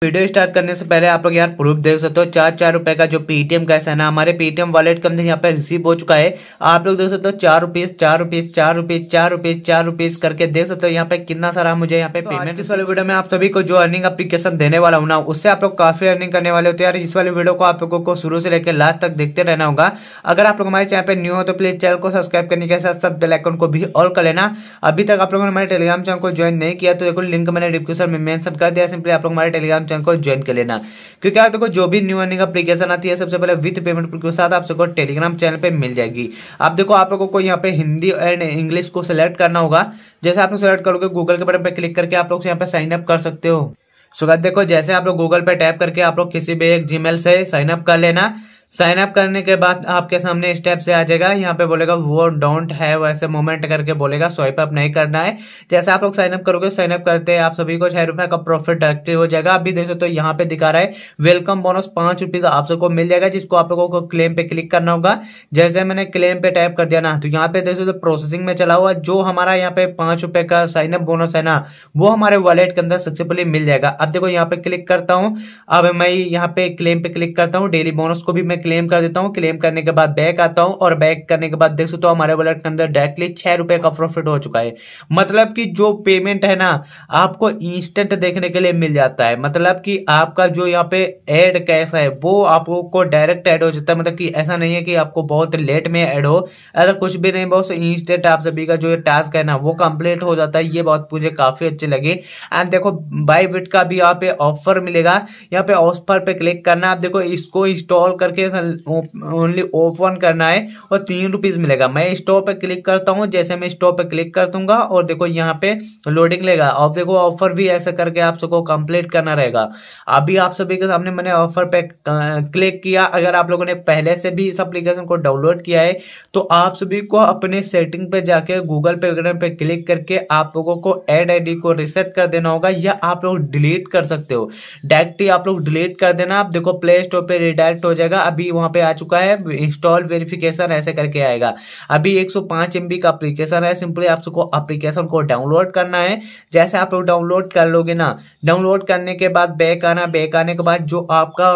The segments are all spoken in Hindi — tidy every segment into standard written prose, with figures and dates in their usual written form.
वीडियो स्टार्ट करने से पहले आप लोग यार प्रूफ देख सकते हो। 4 रुपए का जो पेटीएम का है ना, हमारे पेटीएम वॉलेट के अंदर यहाँ पे रिसीव हो चुका है। आप लोग देख सकते हो 4 rupees 4 rupees 4 rupees 4 rupees 4 rupees करके देख सकते हो यहाँ पे कितना सारा मुझे यहाँ पे पेमेंट। इस वाले वीडियो में आप सभी को जो अर्निंग एप्लीकेशन देने वाला हूँ ना, उससे आप लोग काफी अर्निंग करने वाले होते हैं यार। इस वाले वीडियो को आप लोगों को शुरू से लेकर लास्ट तक देखते रहना होगा। अगर आप लोग हमारे चैनल पे न्यू हो तो प्लीज चैनल को सब्सक्राइब करने के साथ साथ बेल आइकन को भी ऑल कर लेना। अभी तक आप लोगों ने हमारे टेलीग्राम चैनल को ज्वाइन नहीं किया तो देखो लिंक मैंने डिस्क्रिप्शन में मेंशन कर दिया, सिंपली आप लोग हमारे टेलीग्राम चैनल को ज्वाइन कर लेना। क्योंकि आप देखो जो भी न्यू अर्निंग एप्लीकेशन आती है सबसे पहले विद पेमेंट प्रूफ के साथ आप सबको टेलीग्राम चैनल पे मिल जाएगी। आप देखो आप लोगों को यहाँ पे हिंदी एंड इंग्लिश को सिलेक्ट करना होगा। जैसे आप लोग सिलेक्ट करोगे गूगल के बटन पे क्लिक करके आप लोग यहाँ पे साइन अप कर सकते हो। सो गाइस देखो जैसे आप लोग गूगल पे टैप करके आप लोग किसी भी एक जीमेल से साइन अप कर लेना। साइन अप करने के बाद आपके सामने स्टेप से आ जाएगा, यहाँ पे बोलेगा वो डोंट हैव ऐसे मोमेंट करके बोलेगा, स्वाइप अप नहीं करना है। जैसे आप लोग साइन अप करोगे, साइन अप करते हैं आप सभी को 6 रुपए का प्रॉफिट डायरेक्टली हो जाएगा। अभी देखो तो यहाँ पे दिखा रहा है वेलकम बोनस 5 रुपीज आप सबको मिल जाएगा, जिसको आप लोगों को क्लेम पे क्लिक करना होगा। जैसे मैंने क्लेम पे टैप कर दिया ना, तो यहाँ पे देखो तो प्रोसेसिंग में चला हुआ जो हमारा यहाँ पे 5 रुपए का साइन अप बोनस है ना, वो हमारे वॉलेट के अंदर सक्सेसफुली मिल जाएगा। अब देखो यहाँ पे क्लिक करता हूँ, अब मैं यहाँ पे क्लेम पे क्लिक करता हूँ, डेली बोनस को भी मैं क्लेम कर देता हूँ। क्लेम करने के बाद बैक आता हूं और बैक करने के बाद देख सकते हो हमारे वॉलेट के अंदर डायरेक्टली 6 रुपए का प्रॉफिट हो चुका है। मतलब कि जो पेमेंट है ना आपको इंस्टेंट देखने के लिए मिल जाता है। मतलब कि आपका जो यहाँ पे ऐड कैश है वो आपको डायरेक्ट ऐड हो जाता है। मतलब कि ऐसा नहीं है कि आपको बहुत लेट में ऐड हो, ऐसा कुछ भी नहीं, बहुत इंस्टेंट आप सभी का जो टास्क है ना वो कंप्लीट हो जाता है। ये बात मुझे काफी अच्छी लगी। एंड देखो बाय बिट का भी यहाँ पे ऑफर मिलेगा, यहाँ पे ऑफर पे क्लिक करना। आप देखो इसको इंस्टॉल करके ओनली ओपन करना है और 3 रुपीज मिलेगा। मैं स्टॉप पे क्लिक करता हूं, जैसे मैं स्टॉप पे क्लिक कर दूंगा और देखो यहाँ पे लोडिंग लेगा। अब देखो ऑफर भी ऐसा करके आप सबको कंप्लीट करना रहेगा। अभी आप सभी के सामने मैंने ऑफर पे क्लिक किया। अगर आप लोगों ने पहले से भी इस एप्लीकेशन को डाउनलोड किया है तो आप सभी को अपने सेटिंग पे जाके गूगल पे क्लिक करके आप लोगों को एड आईडी को रिसेट कर देना होगा, या आप लोग डिलीट कर सकते हो। डायरेक्टली आप लोग डिलीट कर देना। आप देखो प्ले स्टोर पे रिडायरेक्ट हो जाएगा। अभी वहां पे आ चुका है इंस्टॉल वेरिफिकेशन ऐसे करके आएगा। अभी 105 MB का एप्लीकेशन है, सिंपली आप सबको एप्लीकेशन को डाउनलोड करना है। जैसे आप लोग डाउनलोड कर लोगे ना, डाउनलोड करने के बाद बैक आना, बैक आने के बाद जो आपका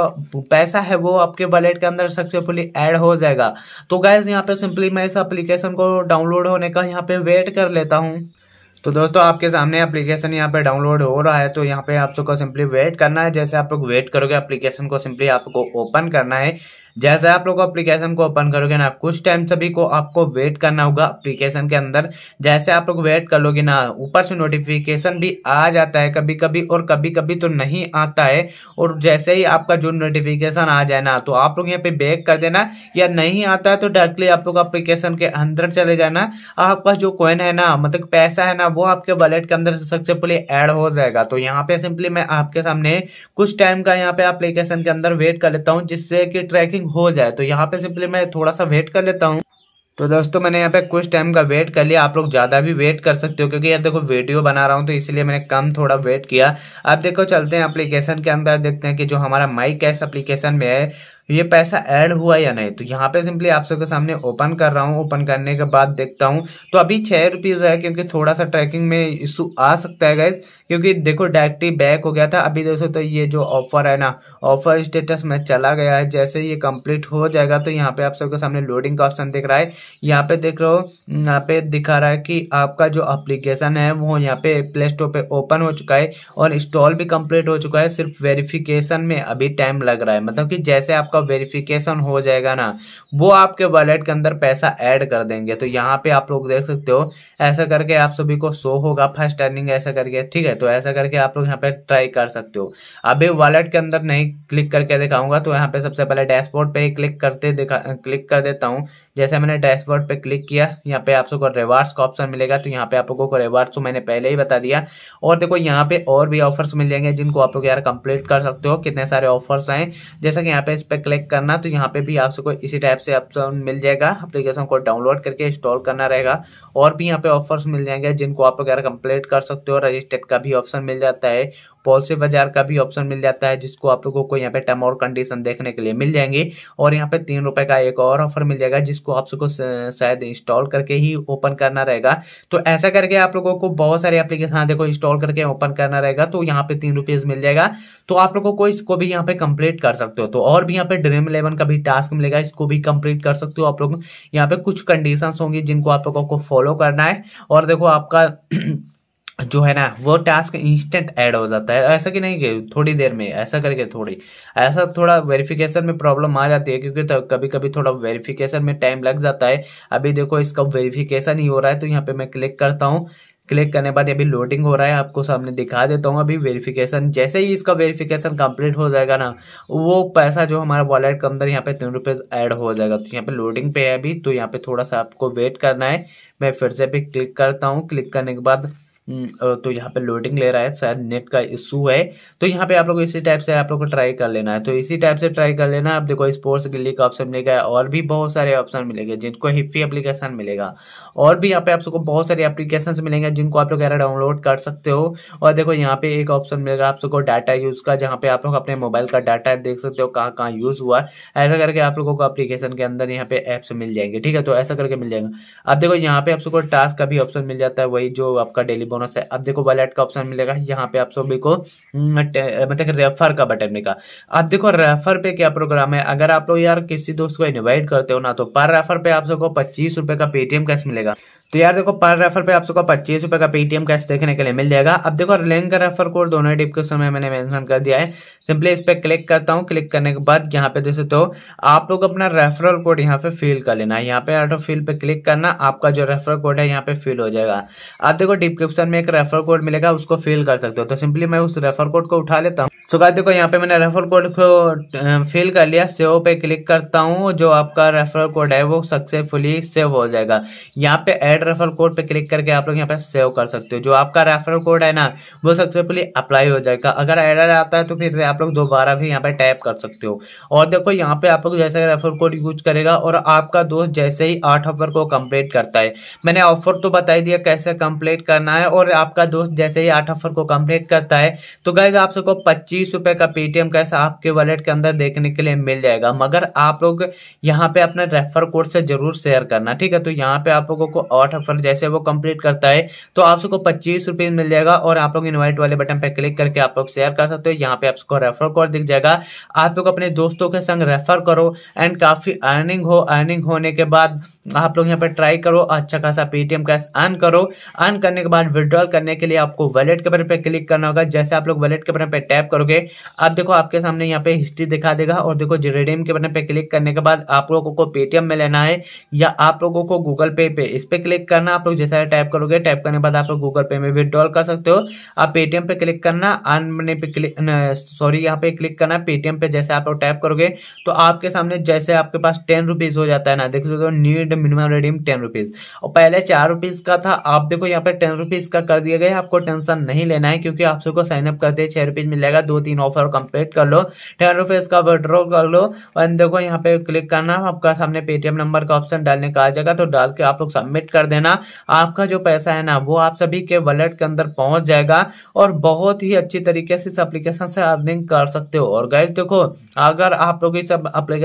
पैसा है वो आपके वॉलेट के अंदर सक्सेसफुली ऐड हो जाएगा। तो गाइस यहाँ पे सिंपली मैं इस एप्लीकेशन को डाउनलोड होने का यहाँ पे वेट कर लेता हूँ। तो दोस्तों आपके सामने एप्लीकेशन यहाँ पे डाउनलोड हो रहा है, तो यहाँ पे आप सबको सिंपली वेट करना है। जैसे आप लोग वेट करोगे एप्लीकेशन को सिंपली आपको ओपन करना है। जैसे आप लोग एप्लीकेशन को ओपन करोगे ना, कुछ टाइम सभी को आपको वेट करना होगा एप्लीकेशन के अंदर। जैसे आप लोग वेट कर लोगे ना, ऊपर से नोटिफिकेशन भी आ जाता है कभी कभी और कभी कभी तो नहीं आता है। और जैसे ही आपका जो नोटिफिकेशन आ जाए ना, तो आप लोग यहाँ पे बैक कर देना, या नहीं आता है तो डायरेक्टली आप लोग एप्लीकेशन के अंदर चले जाना। आपका जो कॉइन है ना, मतलब पैसा है ना, वो आपके वॉलेट के अंदर सक्सेसफुली ऐड हो जाएगा। तो यहाँ पे सिंपली मैं आपके सामने कुछ टाइम का यहाँ पे एप्लीकेशन के अंदर वेट कर लेता हूँ, जिससे कि ट्रैकिंग हो जाए। तो यहाँ पे सिंपली मैं थोड़ा सा वेट कर लेता हूँ। तो दोस्तों मैंने यहाँ पे कुछ टाइम का वेट कर लिया। आप लोग ज्यादा भी वेट कर सकते हो, क्योंकि यार देखो वीडियो बना रहा हूँ तो इसलिए मैंने कम थोड़ा वेट किया। अब देखो चलते हैं एप्लीकेशन के अंदर, देखते हैं कि जो हमारा माई कैश एप्लीकेशन में है ये पैसा ऐड हुआ या नहीं। तो यहाँ पे सिंपली आप सबके सामने ओपन कर रहा हूँ। ओपन करने के बाद देखता हूँ तो अभी 6 रुपीज है, क्योंकि थोड़ा सा ट्रैकिंग में इशू आ सकता है गाइस, क्योंकि देखो डायरेक्टली बैक हो गया था। अभी देखो तो ये जो ऑफर है ना, ऑफर स्टेटस में चला गया है। जैसे ये कंप्लीट हो जाएगा तो यहाँ पे आप सबके सामने लोडिंग का ऑप्शन दिख रहा है। यहाँ पे देख रहे हो, यहाँ पे दिखा रहा है कि आपका जो एप्लीकेशन है वो यहाँ पे प्ले स्टोर पे ओपन हो चुका है और इंस्टॉल भी कंप्लीट हो चुका है। सिर्फ वेरिफिकेशन में अभी टाइम लग रहा है। मतलब कि जैसे आपका वेरिफिकेशन हो जाएगा ना, वो आपके वॉलेट के अंदर पैसा ऐड कर देंगे। तो यहाँ पे आप लोग देख सकते हो, ऐसा करके आप सभी को शो होगा फर्स्ट अर्निंग ऐसा करके, ठीक है। तो ऐसा करके आप लोग यहाँ पे ट्राई कर सकते हो। अभी वॉलेट के अंदर नहीं क्लिक करके दिखाऊंगा, तो यहाँ पे सबसे पहले डैशबोर्ड पे क्लिक क्लिक कर देता हूँ। जैसे मैंने डैशबोर्ड पे क्लिक किया, यहाँ पे आप सबको रिवार्ड्स का ऑप्शन मिलेगा। तो यहाँ पे आप लोगों को रिवार्ड्स तो मैंने पहले ही बता दिया। और देखो यहाँ पे और भी ऑफर्स मिल जाएंगे, जिनको आप लोग यार कंप्लीट कर सकते हो। कितने सारे ऑफर्स हैं, जैसा कि यहाँ पे इस पे क्लिक करना, तो यहाँ पे भी आप सबको इसी टाइप से ऑप्शन मिल जाएगा। एप्लीकेशन को डाउनलोड करके इंस्टॉल करना रहेगा। और भी यहाँ पे ऑफर्स मिल जाएंगे जिनको आप लोग यार कंप्लीट कर सकते हो। रजिस्टर्ड का भी ऑप्शन मिल जाता है। पॉलिसी बाजार का भी ऑप्शन मिल जाता है, जिसको आप लोगों को यहाँ पे टर्म और कंडीशन देखने के लिए मिल जाएंगे। और यहाँ पे 3 रुपए का एक और ऑफर मिल जाएगा, जिसको आप सबको शायद इंस्टॉल करके ही ओपन करना रहेगा। तो ऐसा करके आप लोगों को बहुत सारे एप्लीकेशन देखो इंस्टॉल करके ओपन करना रहेगा, तो यहाँ पे 3 रुपीज मिल जाएगा। तो आप लोगों को इसको भी यहाँ पे कंप्लीट कर सकते हो। तो और भी यहाँ पे ड्रीम 11 का भी टास्क मिलेगा, इसको भी कंप्लीट कर सकते हो आप लोग। यहाँ पे कुछ कंडीशंस होंगी जिनको आप लोगों को फॉलो करना है। और देखो आपका जो है ना वो टास्क इंस्टेंट ऐड हो जाता है, ऐसा कि नहीं कि थोड़ी देर में, ऐसा करके थोड़ा वेरिफिकेशन में प्रॉब्लम आ जाती है, क्योंकि कभी कभी थोड़ा वेरिफिकेशन में टाइम लग जाता है। अभी देखो इसका वेरिफिकेशन ही हो रहा है, तो यहाँ पे मैं क्लिक करता हूँ। क्लिक करने के बाद अभी लोडिंग हो रहा है, आपको सामने दिखा देता हूँ। अभी वेरिफिकेशन जैसे ही इसका वेरिफिकेशन कंप्लीट हो जाएगा ना, वो पैसा जो हमारा वॉलेट के अंदर यहाँ पे 3 रुपीज ऐड हो जाएगा। तो यहाँ पे लोडिंग पे है अभी, तो यहाँ पे थोड़ा सा आपको वेट करना है। मैं फिर से भी क्लिक करता हूँ। क्लिक करने के बाद तो यहाँ पे लोडिंग ले रहा है, शायद नेट का इशू है। तो यहाँ पे आप लोग इसी टाइप से आप लोग को ट्राई कर लेना है, तो इसी टाइप से ट्राई कर लेना है। आप देखो स्पोर्ट्स गिल्ली का ऑप्शन मिलेगा, और भी बहुत सारे ऑप्शन मिलेंगे, जिनको हिप्पी एप्लीकेशन मिलेगा। और भी यहाँ पे आप सबको बहुत सारे एप्लीकेशन मिलेंगे, जिनको आप लोग डाउनलोड कर सकते हो। और देखो यहाँ पे एक ऑप्शन मिलेगा आप सबको डाटा यूज का, जहाँ पे आप लोग अपने मोबाइल का डाटा देख सकते हो कहाँ कहाँ यूज हुआ। ऐसा करके आप लोगों को एप्लीकेशन के अंदर यहाँ पे एप्स मिल जाएंगे, ठीक है। तो ऐसा करके मिल जाएगा। अब देखो यहाँ पे आप सबको टास्क का भी ऑप्शन मिल जाता है, वही जो आपका डेली बोनस है। अब देखो वॉलेट का ऑप्शन मिलेगा, यहाँ पे आप सभी को मतलब रेफर का बटन मिलेगा। अब देखो रेफर पे क्या प्रोग्राम है, अगर आप लोग यार किसी दोस्त को इनवाइट करते हो ना, तो पर रेफर पे आप सबको 25 रुपए का पेटीएम कैश मिलेगा। तो यार देखो पर रेफर पे आप सबको 25 रुपए का पेटीएम कैश देखने के लिए मिल जाएगा। अब देखो लिंक का रेफर कोड दोनों डिस्क्रिप्शन में मैंने मेंशन कर दिया है। सिंपली इस पे क्लिक करता हूँ। क्लिक करने के बाद यहाँ पे देख सकते हो आप लोग अपना रेफरल कोड यहाँ पे फिल कर लेना है। यहाँ पे ऑटो फिल पे क्लिक करना, आपका जो रेफरल कोड है यहाँ पे फिल हो जाएगा। अब देखो डिस्क्रिप्शन में एक रेफरल कोड मिलेगा, उसको फिल कर सकते हो। तो सिंपली मैं उस रेफर कोड को उठा लेता हूँ। सो गाइस देखो यहाँ पे मैंने रेफर कोड को फिल कर लिया। सेव पे क्लिक करता हूँ, जो आपका रेफरल कोड है वो सक्सेसफुली सेव हो जाएगा। यहाँ पे ऐड रेफरल कोड पे क्लिक करके आप लोग यहाँ पे सेव कर सकते हो। जो आपका रेफरल कोड है ना वो सक्सेसफुली अप्लाई हो जाएगा। अगर एरर आता है तो फिर आप लोग दोबारा भी यहाँ पे टैप कर सकते हो। और देखो यहाँ पे आप लोग जैसे रेफरल कोड यूज करेगा और आपका दोस्त जैसे ही 8 ऑफर को कंप्लीट करता है, मैंने ऑफर तो बता ही दिया कैसे कंप्लीट करना है, और आपका दोस्त जैसे ही 8 ऑफर को कंप्लीट करता है तो गाइस आप सबको 25 रुपए का पेटीएम कैश आपके वॉलेट के अंदर देखने के लिए मिल जाएगा। मगर आप लोग यहाँ पे अपने रेफर कोड से जरूर शेयर करना, ठीक है। तो यहाँ पे आप लोगों को 8 ऑफर जैसे वो कंप्लीट करता है तो आप सबको 25 रुपीज मिल जाएगा। और आप लोग इनवाइट वाले बटन पे क्लिक करके आप लोग शेयर कर सकते हो। यहाँ पे आपको रेफर कोड दिख जाएगा, आप लोग अपने दोस्तों के संग रेफर करो एंड काफी अर्निंग हो। अर्निंग होने के बाद आप लोग यहाँ पे ट्राई करो, अच्छा खासा पेटीएम कैश अर्न करो। अर्न करने के बाद विड्रॉल करने के लिए आपको वॉलेट के बटन पे क्लिक करना होगा। जैसे आप लोग वॉलेट के बटन पे टैप करोगे, आप देखो आपके सामने यहाँ पे हिस्ट्री दिखा देगा। और देखो रिडीम के बटन पे क्लिक करने के बाद आप लोगों को पेटीएम में लेना है या आप लोगों को गूगल पे इस पे क्लिक करना। आप लोग जैसा टैप करोगे, टैप करने के बाद आप लोग गूगल पे में विड्रॉल कर सकते हो। आप पेटीएम पे क्लिक करना, अर्न पे क्लिक यहाँ पे क्लिक करना। पेटीएम पे जैसे आप लोग टैप करोगे तो आपके सामने जैसे आपके पास 10 रुपीज हो जाता है ना, देख सकते हो नीड मिनिमम रिडीम 10 रुपीज। और पहले 4 रुपीज का था, आप देखो यहाँ पे 10 रुपीज का कर दिया गया। आपको टेंशन नहीं लेना है, क्योंकि आप सबको साइन अप करते 6 रुपीज मिल जाएगा। 2-3 ऑफर कंप्लीट कर लो, 10 रुपीज का विड्रॉ कर लो। और देखो यहाँ पे क्लिक करना, आपका सामने पेटीएम नंबर का ऑप्शन डालने का आ जाएगा, तो डाल के आप लोग सबमिट कर देना। आपका जो पैसा है ना वो आप सभी के वॉलेट के अंदर पहुंच जाएगा और बहुत ही अच्छी तरीके से इस एप्लीकेशन से अर्निंग कर सकते हो। और गाइस देखो अगर आप लोग इस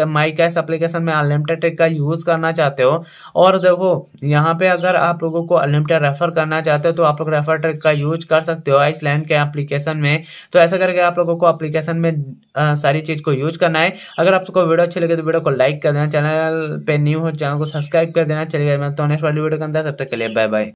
माई कैश एप्लीकेशन में अनलिमिटेड का यूज करना चाहते हो, और देखो यहाँ पे अगर आप लोगों को अनलिमिटेड रेफर करना चाहते हो तो आप लोग रेफर ट्रिक का यूज कर सकते हो आइसलैंड के एप्लीकेशन में। तो ऐसा करके आप लोगों को एप्लीकेशन में सारी चीज को यूज करना है। अगर आपको वीडियो अच्छी लगे तो वीडियो को लाइक कर देना, चैनल पे न्यू हो चैनल को सब्सक्राइब कर देना। चलिए मैं तो नेक्स्ट वाली वीडियो के अंदर, तब तक के लिए बाय बाय।